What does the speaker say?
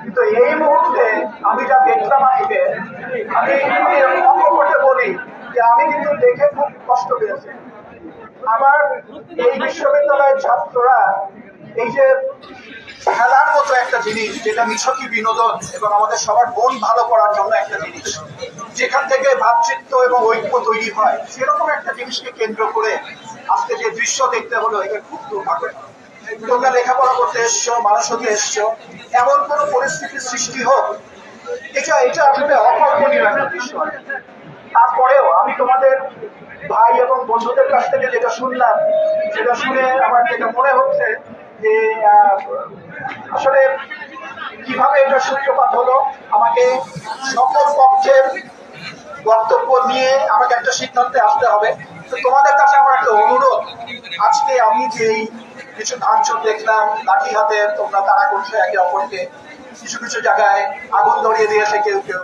কিন্তু এই মুহূর্তে আমি যা দেখলাম আজকে, আমি অকপটে বলি যে আমি কিন্তু দেখে খুব কষ্ট পেয়েছি। আমার এই বিশ্ববিদ্যালয়ের ছাত্ররা এই যে খেলার মতো একটা জিনিস, যেটা নিছকই বিনোদন এবং আমাদের সবার মন ভালো করার জন্য একটা জিনিস, যেখান থেকে ভ্রাতৃত্ব এবং ঐক্য তৈরি হয়, সেরকম একটা জিনিসকে কেন্দ্র করে আজকে যে দৃশ্য দেখতে হলো, এটা খুব দুর্ভাগ্য। তোমরা লেখাপড়া করতে এসছো, মানুষ হতে এসছো, এমন কোন পরিস্থিতির সৃষ্টি হোক, এটা আসলে অকল্পনীয় একটা দৃশ্য। তারপরেও আমি তোমাদের ভাই এবং বন্ধুদের কাছ থেকে যেটা শুনলাম, সেটা শুনে আমার যেটা মনে হচ্ছে যে আসলে কিভাবে এটা সূত্রপাত হলো, আমাকে সকল পক্ষের বক্তব্য নিয়ে আমাকে একটা সিদ্ধান্তে আসতে হবে। তো তোমাদের কাছে আমার একটা অনুরোধ, আজকে আমি যেই কিছু ভাঙচুর দেখলাম, লাঠি হাতে তোমরা তাড়া করছো একে অপরকে, কিছু কিছু জায়গায় আগুন ধরিয়ে দিয়েছে কেউ কেউ,